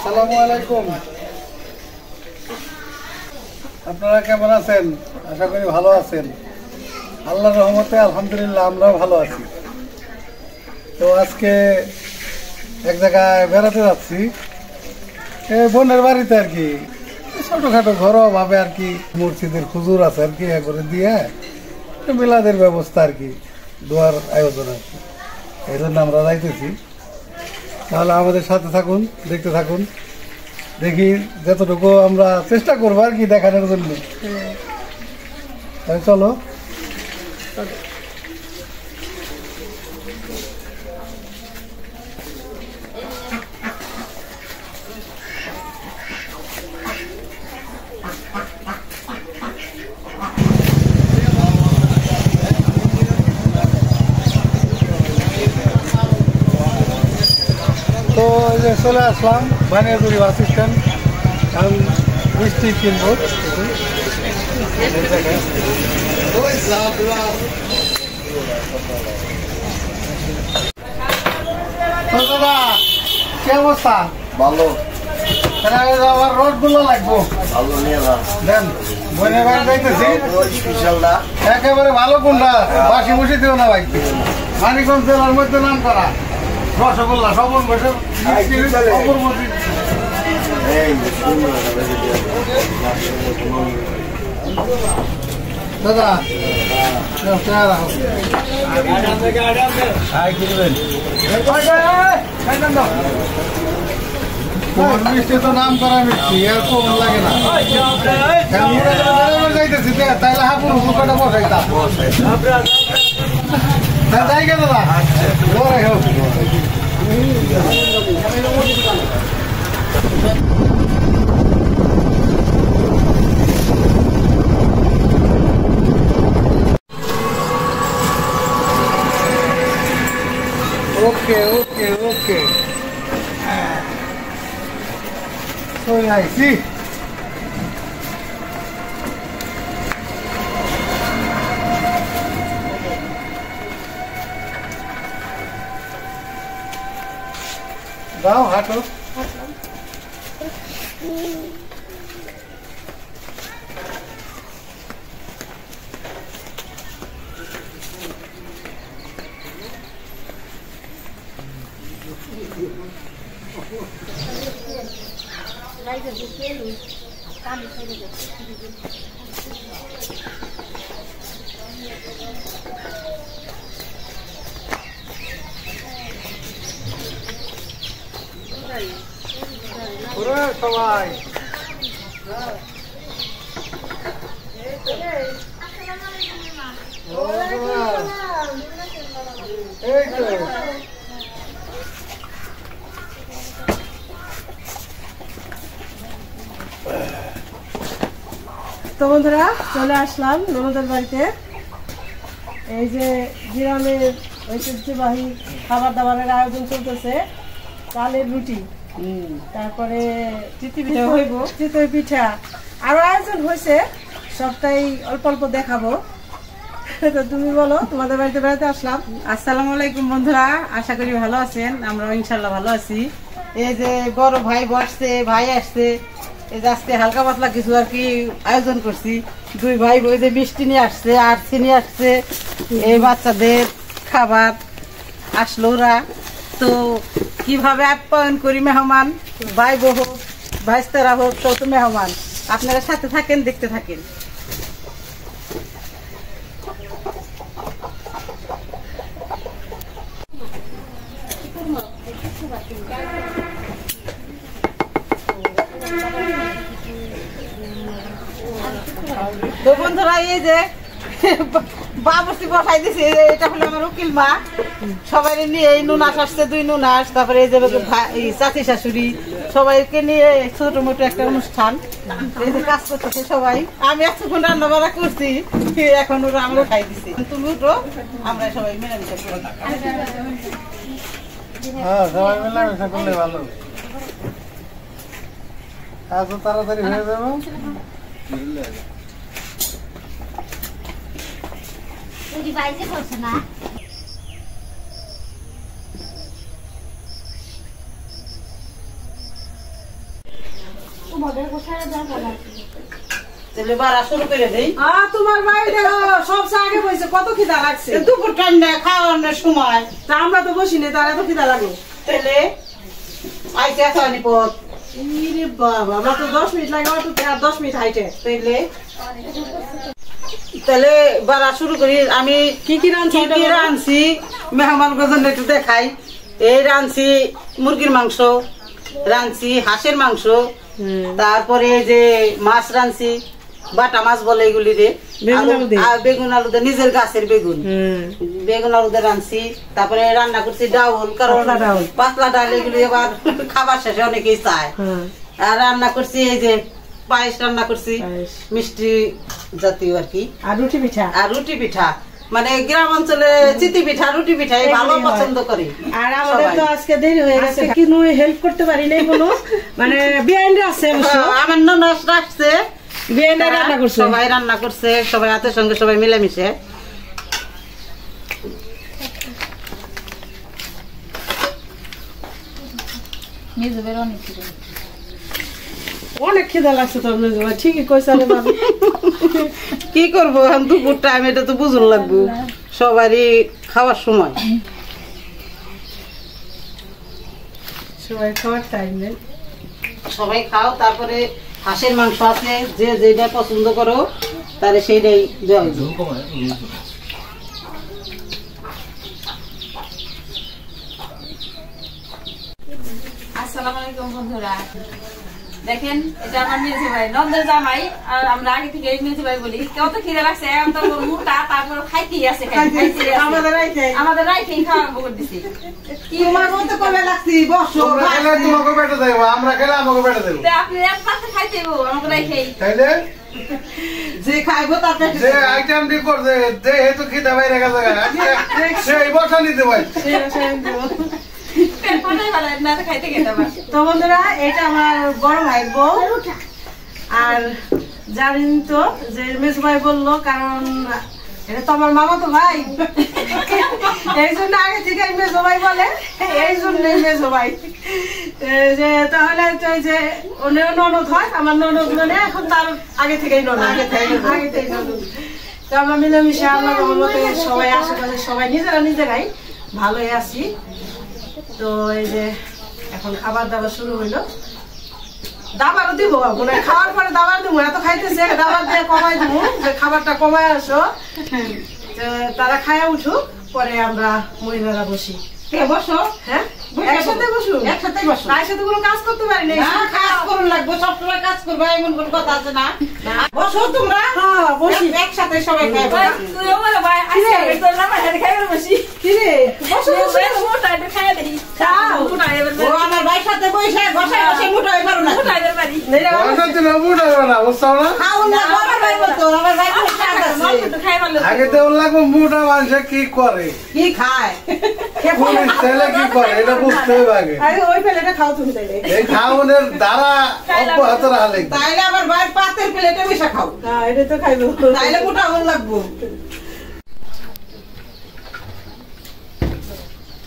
আসসালামু আলাইকুম। আপনারা কেমন আছেন? আশা করি ভালো আছেন। আল্লাহর রহমতে আলহামদুলিল্লাহ আমরাও ভালো আছি। তো আজকে এক জায়গায় বেড়াতে যাচ্ছি, এই বোনের বাড়িতে আর কি। ছোটখাটো ঘরোয়া ভাবে আর কি, মসজিদের হুজুর আছে আর কি, করে দিয়ে মিলাদের ব্যবস্থা আর কি, দোয়ার আয়োজন আর কি। এই জন্য আমরা যাইতেছি। তাহলে আমাদের সাথে থাকুন, দেখতে থাকুন। দেখি যতটুকু আমরা চেষ্টা করবো আর কি দেখানোর জন্য। তাই চলো। তো চলে আসলাম বানিয়াজুরি বাস স্ট্যান্ড। কারণ মিষ্টি কিনবো। দাদা কি অবস্থা? ভালো। আমার রোড গুলো লাগবো। ভালো নিয়ে যান। দেন বোনের বাড়ি যাইতেছি। স্পেশালটা একেবারে ভালো কোনটা, বাসি বসে দিও না ভাই। মানিকগঞ্জ জেলার মধ্যে নাম করা রসগোল্লা সবন বসে দাদা মিষ্টি তো নাম করা মিষ্টি, আর কম লাগে না। যাইতেছি তাইলে হাপুর হুকুটা বসাইতাম। যাই গে দাদা। ওকে ওকে ওকে, চলে আইছি। দাও হাঁটো। সবাই তো বন্ধুরা চলে আসলাম ননদের বাড়িতে। এই যে গ্রামের ঐতিহ্যবাহী খাবার দাবারের আয়োজন চলতেছে। চালের রুটি, তারপরে চিতই পিঠা, আরো আয়োজন হয়েছে। সবটাই অল্প অল্প দেখাবো। তো তুমি বলো, তোমাদের বাড়িতে বেড়াতে আসলাম। আসসালামু আলাইকুম বন্ধুরা, আশা করি ভালো আছেন। আমরা ইনশাল্লাহ ভালো আছি। এই যে বড় ভাই বসছে, ভাই আসছে। এই যে আজকে হালকা পাতলা কিছু আর কি আয়োজন করছি। দুই ভাই ওই যে মিষ্টি নিয়ে আসছে আর চিনি আসছে। এই বাচ্চাদের খাবার আসলো ওরা। তো কিভাবে আপ্যায়ন করি মেহমান, ভাই বউ হোক ভাইস্তারা হোক, তো মেহমান আপনারা সাথে থাকেন, দেখতে থাকেন। তো বন্ধুরা এই যে বাবুর্চি বসাই দিছে, এটা হলো আমার উকিল মা। সবাই নিয়ে এই নুনাস আসছে, দুই নুনাস, তারপরে এই যে চাচি শাশুড়ি, সবাইকে নিয়ে ছোট মোটো একটা অনুষ্ঠান। এই যে কাজ করতেছে সবাই। আমি এতক্ষণ রান্না বান্না করছি, এখন ওরা আমরা খাই দিছি। তুমি উঠো, আমরা সবাই মেলামেশা করি। হ্যাঁ, সবাই মেলামেশা করলে ভালো। এত তাড়াতাড়ি হয়ে যাবে। বাইরে করছে না। পোষার দরকার আছে তাহলে বাড়া শুরু করে দেই। তোমার ভাই দেখো সবচেয়ে আগে বসে কত খিদা লাগছে। দুপুর টাইমে খাওয়ানোর সময় তা আমরা তো বসি না, তার এত খিদা লাগে। তাহলে আইতে আসনি পথ ইরে বাবা, আমার তো 10 মিনিট লাগে, আমার তো 10 মিনিট হাইটে। তাইলে তাহলে বাড়া শুরু করি। আমি কি কি রাঁধছি কি রাঁধছি মেহমান গজন একটু দেখাই। এই রাঁধছি মুরগির মাংস, রাঁধছি হাঁসের মাংস, তারপরে এই যে মাছ রাঁধছি, বাটা মাছ বলে এগুলি রে, বেগুন আলু দিয়ে, নিজের গাছের বেগুন, বেগুন আলু দিয়ে রাঁধছি। তারপরে রান্না করছি ডাউল, কারণ পাতলা ডাল এগুলি এবার খাবার শেষে অনেকেই চায়। আর রান্না করছি এই যে পায়েস রান্না করছি, মিষ্টি জাতীয় আর কি, আর রুটি পিঠা। আর রুটি পিঠা, মানে গ্রাম অঞ্চলে চিতি পিঠা রুটি পিঠা ভালো পছন্দ করে। আর আমাদের তো আজকে দেরি হয়ে গেছে, কিন্তু হেল্প করতে পারি নাই কোনো, মানে বিহাইন্ড আছে আমার ননদ রাখছে, বিহাইন্ড রান্না করছে, সবাই রান্না করছে, সবাই হাতের সঙ্গে সবাই মিলেমিশে। অনেক খিদা লাগছে তোর মেজো ভাই, ঠিকই কইছে রে বাবা। কি করবো এখন দুপুর টাইম, এটা তো বুঝুন লাগবো, সবারই খাওয়ার সময়। সবাই খাওয়ার টাইম নেই, সবাই খাও। তারপরে হাঁসের মাংস আছে, যে যেটা পছন্দ করো তারে সেইটাই দেওয়া হইবে। আসসালামু আলাইকুম বন্ধুরা, দেখেন এটা আমার মেজো ভাই, নন্দের জামাই, আর আমরা আগে থেকে মেজো ভাই বলি। কত খিদে লাগছে, এখন তো মোটা, তারপর খাইতেই আছে, আমাদের রাইতেই খাওয়া বকর দিছি। তোমার মতো কবে লাগছি, বসো, তোমাকে পেটে দেবো, আমরা খেলে আমাকে পেটে দেবো। আপনি এক পাতে খাইতে আমাকে রাইতেই তাইলে যে খাইবো তাতে যে আইটেম দি করছে, যে হেতু খিদা বাইরে গেছে, সেই বসা নিতে পারি। পেট ফাটাই ভালো না, খাইতে খেতে পারে। তো বন্ধুরা, এটা আমার বড় ভাই বউ। আর জানেন তো যে মেজো ভাই বললো, কারণ এটা তো আমার মামা তো ভাই, এই জন্য আগে থেকে মেজো ভাই বলে, এই জন্যই মেজো ভাই। যে তাহলে যে ওনার ননদ হয়, আমার ননদ মানে এখন তার আগে থেকেই ননদ, আগে থেকেই ননদ। তো আমরা মিলেমিশে আল্লাহর রহমতে সবাই, আশেপাশে সবাই নিজেরাই ভালোই আছি। তো এই যে এখন খাবার দাবার শুরু হইলো, দাবারও দিব, মানে খাওয়ার পরে দাবার দিব, এত খাইতেছে দাবার দিয়ে কমাই দিব, যে খাবারটা কমায় আসো, তারা খায়া উঠুক, পরে আমরা মহিলারা বসি। বসো, হ্যাঁ একসাথে বসু, একসাথে বসো, তার সাথে কোনো কাজ করতে পারি না, কাজ করুন লাগবে, সবসময় কাজ করবে এমন কোন কথা আছে না। বসো তোমরা, হ্যাঁ বসি একসাথে সবাই খাইবো। তুইও বলো ভাই, আজকে তোর জামাই হাতে খাইবে বসি। কি রে, বসো মোটা একটু খাইয়া দেখি, মোটা এবার ও আমার ভাইয়ের সাথে বসে ঘষায় ঘষে মুঠো হয়ে পারো না, মোটা এবার বাড়ি খাওন না, আমার ভাই বলতো, আমার ভাই খুব স্বাদ আছে। একটু খাই ভালো আগে তো লাগবো মোটা মানুষ কি করে, কি খায়, পুলিশ ছেলে কি করে, এটা বুঝতে হবে আগে। আরে ওই প্লেটে খাও তুমি, তাইলে এই খাওয়ানোর দ্বারা অব্যাহত রাখা লাগবে। তাইলে আমার ভাইয়ের পাতের প্লেটে বসে খাও, হ্যাঁ এটা তো খাইবো, তাইলে মোটা হন লাগবো।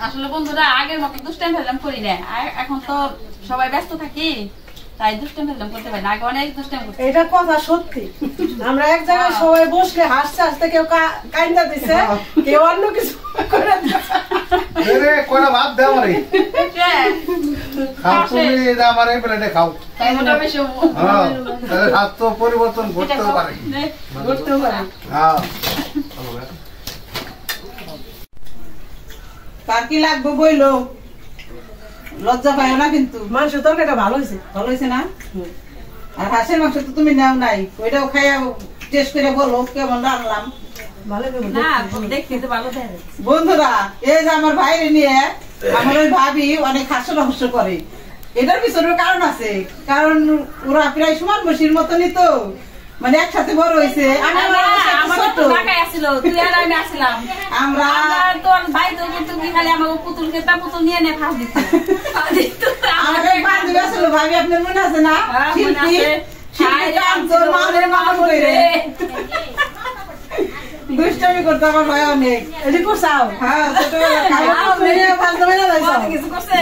আসলে বন্ধুরা আগের মতো দুষ্টাইম ফেললাম করি না, এখন তো সবাই ব্যস্ত থাকি, তাই দুষ্টাইম ফেললাম করতে পারি না, আগে অনেক দুষ্টাইম করতে। এটা কথা সত্যি, আমরা এক জায়গায় সবাই বসলে হাসতে হাসতে কেউ কাইন্দা দিছে, কেউ অন্য কিছু করে রে কোনা ভাত দাও রে, খাও তুমি, এটা আমার এই প্লেটে খাও। তাই মোটা বেশি হ্যাঁ, তাহলে স্বাস্থ্য পরিবর্তন করতে পারে। করতেও পারে। হ্যাঁ, কার কি লাগবে বইলো, লজ্জা পাইও না কিন্তু। মাংস তরকারিটা ভালো হয়েছে, ভালো হয়েছে না? আর হাঁসের মাংস তো তুমি নাও নাই, ওইটাও খাইয়া টেস্ট করে বলো কেমন রান্নাম। ভালো না, দেখতে তো ভালো থাকে। বন্ধুরা, এই যে আমার ভাইরে নিয়ে আমার ওই ভাবি অনেক হাস্য রহস্য করে, এটার পিছনে কারণ আছে, কারণ ওরা প্রায় সমান বসির মতনই তো, মানে একসাথে বড় হয়েছে। আমরা তোর ভাই তো কিন্তু খালি আমাকে পুতুল খেতা পুতুল নিয়ে নে ফাঁস দিচ্ছে। আমাদের বান্ধবী আসলো, ভাবি আপনার মনে আছে না? শিল্পী, শিল্পী কাঞ্চন, মাদের মামন কইরে। দুষ্টামি করতে আমার ভাই অনেক। এটি করছাও হ্যাঁ, ছোটবেলা কিছু করছে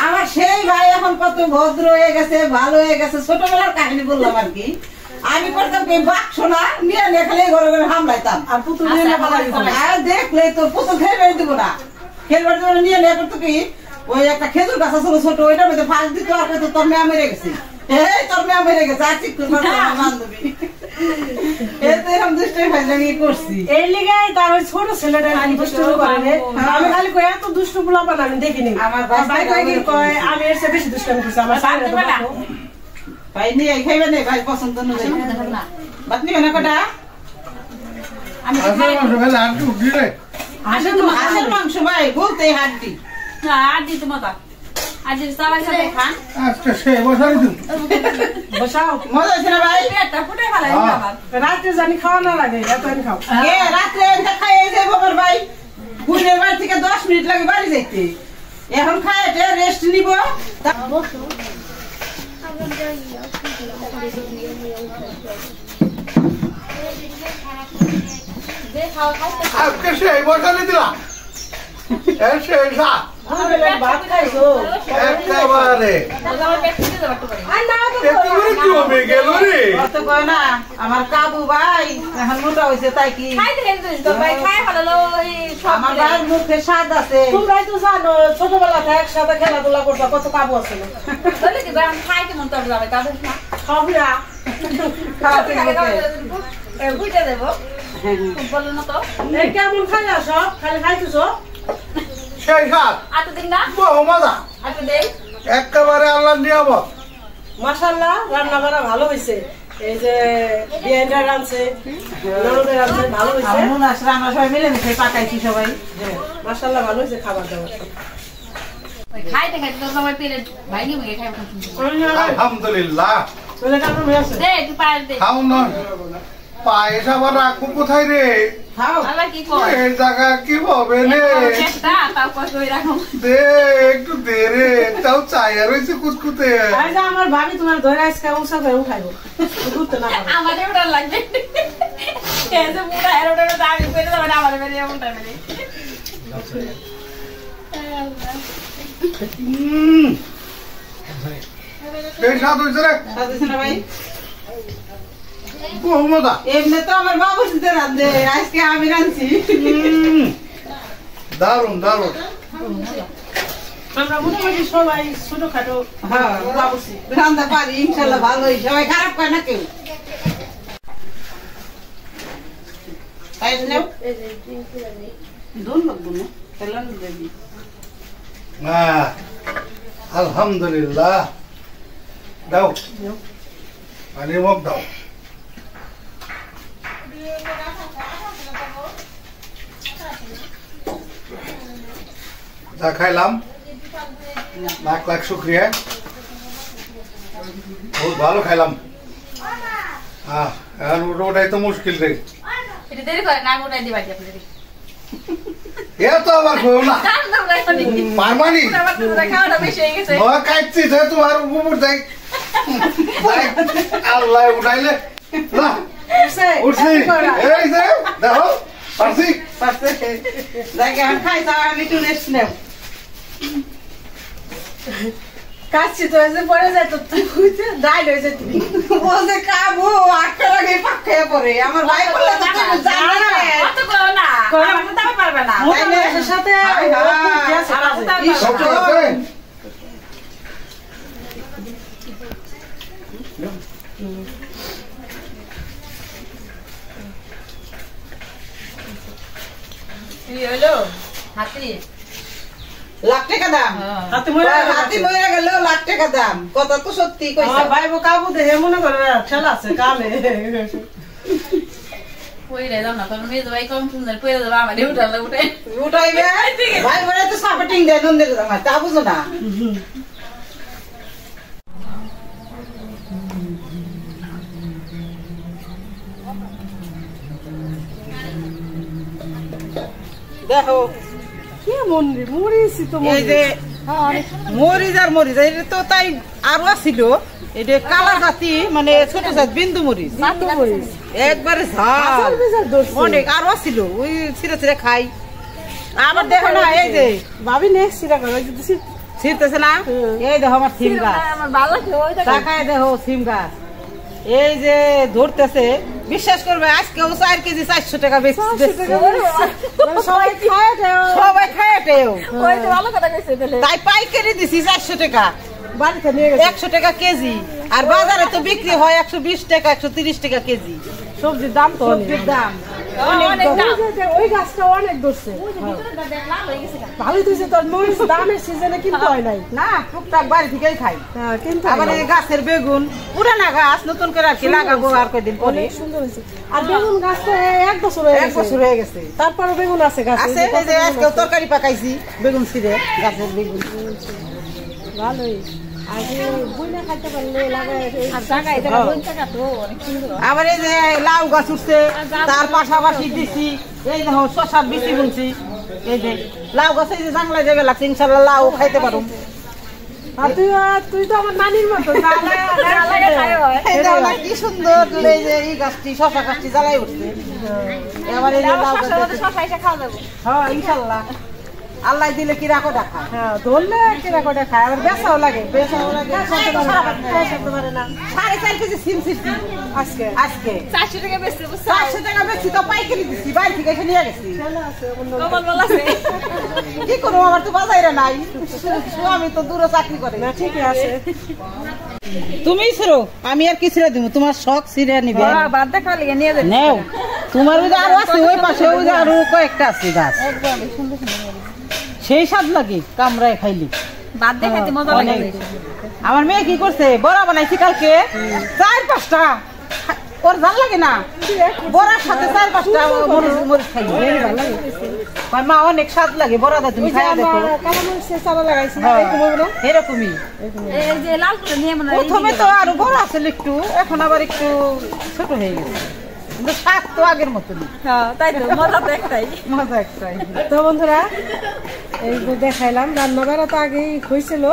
আমার সেই ভাই এখন কত ভদ্র হয়ে গেছে, ভালো হয়ে গেছে। ছোটবেলার কাহিনী বললাম আর কি। আমি করতাম কি বাক্স না নিয়ে খালি ঘরে ঘরে হামলাইতাম। আর পুতুল নিয়ে পালা দিত আর দেখলে তো পুতুল খেলবে দিব না, খেলবার জন্য নিয়ে নিয়ে করতো কি ওই একটা খেজুর গাছ ছিল ছোট, ওইটার মধ্যে ফাঁস দিত আর কত তোর মেয়া মেরে গেছে, তোর মেয়া মেরে গেছে আর চিক বান্ধবী। এরকম দুষ্টামি ফাজলামি করছি। এই লিগে তার ওই ছোট ছেলেটা দুষ্ট করে রে। আমি খালি কই এত দুষ্ট পোলাপান আমি দেখিনি। আমার ভাই কয় কি কয় আমি এর চেয়ে বেশি দুষ্টামি করছি। আমার সামনে তো বাপ। ভাই নিয়ে খাইবে না, ভাই পছন্দ অনুযায়ী ভাত নিবে না কটা? আমি হাঁসের মাংস ভাই বলতে হাড্ডি আর দিতে মতো আজ সবাই সাথে খান বসাও মজা হয়েছে না ভাই? পেটটা ফুটে ফেলাই আমার রাতে জানি খাওয়া না লাগে এত খাও। রাত্রে এটা খাই যাই বাবার ভাই, বুনের বাড়ি থেকে 10 মিনিট লাগে বাড়ি যাইতে। এখন খাই রেস্ট নিব। যে খাওয়া খাইতে আজকে সেই বসালে দিলা সেই সাপ ভাত খাইছো একেবারে আমার পেট ফুটে যাবে একটু করে আর না তো একেবারে জমে গেল রে। অত কয় না আমার কাবু ভাই এখন মোটা হয়েছে তাই কি খাইতে গেছিস তো ভাই খাই ভালো এই সব আমার ভাইয়ের মুখে স্বাদ আছে। তোমরাই তো জানো ছোটবেলাতে একসাথে খেলাধুলা করছো কত কাবু আছিল। বলে কি ভাই খাইতে মন তোর যাবে কাদের না খাবরা খাওয়াতে গেছে। বুঝতে দেবো বলো না তো এই কেমন খাইলা সব খালি খাইতেছো সেই সাপ আট দিন না বহু মজা আট দেই একেবারে আল্লাহ নিয়ামত। মাশাআল্লাহ রান্না বান্না ভালো হয়েছে। এই যে বিয়ানরা রাঁধছে ননদের রাঁধছে ভালো হয়েছে। আমন আসলে আমরা সবাই মিলেমিশে পাকাইছি সবাই। মাশাআল্লাহ ভালো হয়েছে খাবার দাবার। খাইতে খাইতে তো সবাই পেলে ভাই নিয়ে গিয়ে খাইবো আলহামদুলিল্লাহ চলে কেমন হয়েছে দে একটু পায়ে দে খাও না পায়েস আবার রাখবো কোথায় রে? খাও আল্লাহ কি কর এই জায়গা কি হবে রে? চেষ্টা তাও কষ্ট করে রাখো দে একটু দে রে, তাও চাইয়া রয়েছে কুচকুতে। আরে যা আমার ভাবি তোমার ধরে আজকে উৎসব করে উঠাইবো ঘুরতে না পারো। আমাদের ওটা লাগবে এই যে মুড়া এর ওটা আমি করে দেব না আমাদের বেরিয়ে ওটা বেরিয়ে এই স্বাদ হয়েছে রে, স্বাদ হয়েছে না ভাই? বহু মজা। এমনি তো আমার বাবু দিতে রান্ধে, আজকে আমি রাঁধছি। দারুন দারুন। আমরা মোটামুটি সবাই ছোটখাটো হ্যাঁ বাবুসি রান্না পারি ইনশাল্লাহ ভালোই, সবাই খারাপ করে না কেউ। তাই নেও দুন লাগবো না তেলান দেবি। আলহামদুলিল্লাহ। দাও পানির মগ দাও। যা খাইলাম লাখ লাখ শুক্রিয়া, বহুত ভালো খাইলাম। এখন ওটাই তো মুশকিল রে। এটা দেরি করে না ওটাই দিবা কি আপনাদের এ তো আবার কইও না পারমানি খাওয়াটা বেশি হয়ে গেছে নয় কাটছি যে তোমার উপর যাই আল্লাহ উঠাইলে না উঠছি এই যে দেখো পারছি যাকে এখন খাই তা আমি একটু রেস্ট নেব। কাচ্ছি তো এসে পড়ে যায় তো ডাইল হয়ে যায় তুমি বলতে কাবু 8টা লাগে পাক খেয়ে পড়ে। আমার ভাই বললে তো তুমি জানো না। কত করো না আমার তো পারবে না মোটামুটির সাথে সব ঠিক আছে? কি হলো হাতি লাখ টাকা দাম, হাতে মরে হাতি মরে গেল লাখ টাকা দাম। কথা তো সত্যি কইছে। আমার ভাই কাবু দেখে মনে করে খেলা আছে কামে পয়রে দাও না তোর মেয়ে ভাই কম সুন্দর পয়রে দাও আমার উঠালে উঠে উঠাইবে ভাই বলে তো সাপোর্টিং দেয় নন্দের আমার তা বুঝো না। দেখো কেমন রে মরিছি তো এই যে মরিচ আর মরিচ এটা তো তাই আরো ছিল, এটা কালা জাতি মানে ছোট জাত বিন্দু মরিচ। মরিচ একবারে ঝাল আচার বেজার ধরছে। অনেক আরো ছিল ওই ছিঁড়ে ছিঁড়ে খাই আবার দেখো না এই যে ভাবি নেক্সট সিরা করে ছিঁড়তেছে না এই দেখো আমার সিম গাছ আমার ভালো লাগছে ওইটা তাকায় দেখো সিম গাছ এই যে ধরতেছে বিশ্বাস করবে আজকেও 4 কেজি 400 টাকা বেচতেছে সবাই খায় দেও। সবাই খায়টেও ওইটা ভালো কথা কইছে তাহলে তাই পাইকারি দিছি 400 টাকা বাড়িতে নিয়ে গেছে 100 টাকা কেজি আর বাজারে তো বিক্রি হয় 120 টাকা 130 টাকা কেজি সবজির দাম তো অনেক সবজির দাম অনেক দাম ওই গাছটা অনেক ধরছে দেখলাম হয়ে গেছে ভালোই দিয়েছে তোর মরিচ দামের সিজনে কিন্তু হয় নাই না টুকটাক বাড়ি থেকেই খাই হ্যাঁ কিন্তু আবার এই গাছের বেগুন পুরানা গাছ নতুন করে আর কি লাগাবো আর কয়দিন পরে অনেক সুন্দর হয়েছে আর বেগুন গাছ তো 1 বছর হয়ে 1 গেছে বছর হয়ে গেছে তারপরে বেগুন আছে গাছে আছে এই যে আজকে তরকারি পাকাইছি বেগুন ছিঁড়ে গাছের বেগুন ভালোই আগে বুইনা খাইতে পারলে লাগে আর জায়গা এটা কোন জায়গা তো অনেক সুন্দর আবার এই যে লাউ গাছ উঠছে তার পাশাপাশি দিছি এই দেখো শশা বিচি বুনছি এই যে লাউ গাছ এই যে জাংলা যাবে লাগছে ইনশাল্লাহ লাউ খাইতে পারো আর তুই তো আমার নানির মতো লাগে খায় হয় এই দেখো না কি সুন্দর এই যে এই গাছটি শশা গাছটি জ্বালাই উঠছে এবার এই যে লাউ গাছ শশা এসে খাওয়া যাবে হ্যাঁ ইনশাল্লাহ আল্লাহ দিলে কি রাখো দেখা হ্যাঁ ধরলে কিনা করে খায় আবার বেচাও লাগে বেশাও লাগে খেতে পারে না 4.5 কেজি সিম ছিড়ছি আজকে আজকে 400 টাকা বেচতে বুঝছো 400 টাকা বেশি তো পাইকারি দিছি বাড়ি থেকে এসে নিয়ে গেছি কমল বল আছে কি করবো আমার তো বাজারে নাই আমি তো দূরে চাকরি করে না ঠিকই আছে তুমি ছিড়ো আমি আর কি ছিড়ে দিব তোমার শখ ছিড়ে নিবে বাদ দেখা লাগে নিয়ে যাবে নেও তোমার ওই যে আরো আছে ওই পাশে ওই যে আরো কয়েকটা আছে গাছ একদম সুন্দর সুন্দর সেই স্বাদ লাগে কামড়ায় খাইলি বাদ দেখাইতে মজা লাগে আমার মেয়ে কি করছে বড়া বানাইছি কালকে 4-5টা ওর ভাল লাগে না বড়ার সাথে 4-5টা মরিচ খাই মা অনেক স্বাদ লাগে বড়াটা তুমি খাইয়া দেখো কালামরিচের চারা লাগাইছি হ্যাঁ, এরকম হবে না এরকমই এই যে লাল করে নিয়ে মনে প্রথমে তো আরো বড় আছিল একটু এখন আবার একটু ছোট হয়ে গেছে কিন্তু স্বাদ তো আগের মতনই হ্যাঁ তাই তো মজা তো একটাই মজা একটাই তো বন্ধুরা এই যে দেখাইলাম রান্না বাড়া তো আগেই হয়েছিল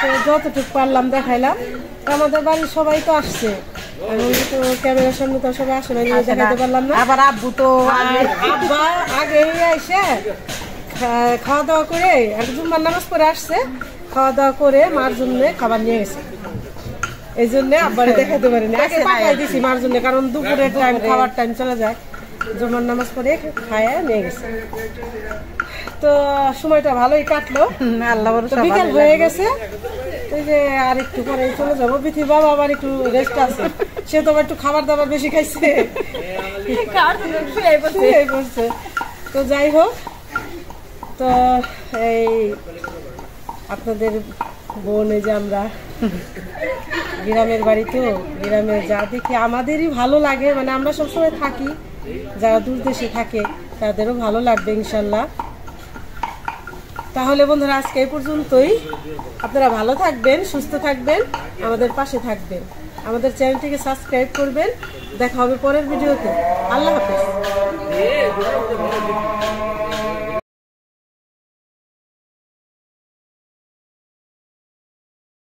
তো যতটুকু পারলাম দেখাইলাম তো আমাদের বাড়ির সবাই তো আসছে আমি তো ক্যামেরার সামনে তো সবাই আসে না দেখাইতে পারলাম না আবার আব্বু তো আর আব্বা আগেই এসে খাওয়া দাওয়া করে আর জুম্মার নামাজ পড়ে আসছে খাওয়া দাওয়া করে মার জন্য খাবার নিয়ে গেছে এই জন্য আব্বারে দেখাতে পারিনি আগে পাঠাই দিছি মার জন্য কারণ দুপুরের টাইম খাওয়ার টাইম চলে যায় জুম্মার নামাজ পড়ে খায় নিয়ে গেছে তো সময়টা ভালোই কাটলো আল্লাহ তো বিকেল হয়ে গেছে ওই যে আর একটু পরে চলে যাবো পৃথিবী বাবা আবার একটু রেস্ট আছে সে তো আবার একটু খাবার দাবার বেশি খাইছে শুয়ে পড়ছে তো যাই হোক তো এই আপনাদের বোন এই যে আমরা গ্রামের বাড়ি তো গ্রামে যা দেখি আমাদেরই ভালো লাগে মানে আমরা সবসময় থাকি যারা দূর দেশে থাকে তাদেরও ভালো লাগবে ইনশাল্লাহ তাহলে বন্ধুরা আজকে এই পর্যন্তই আপনারা ভালো থাকবেন সুস্থ থাকবেন আমাদের পাশে থাকবেন আমাদের চ্যানেলটিকে সাবস্ক্রাইব করবেন দেখা হবে পরের ভিডিওতে আল্লাহ হাফেজ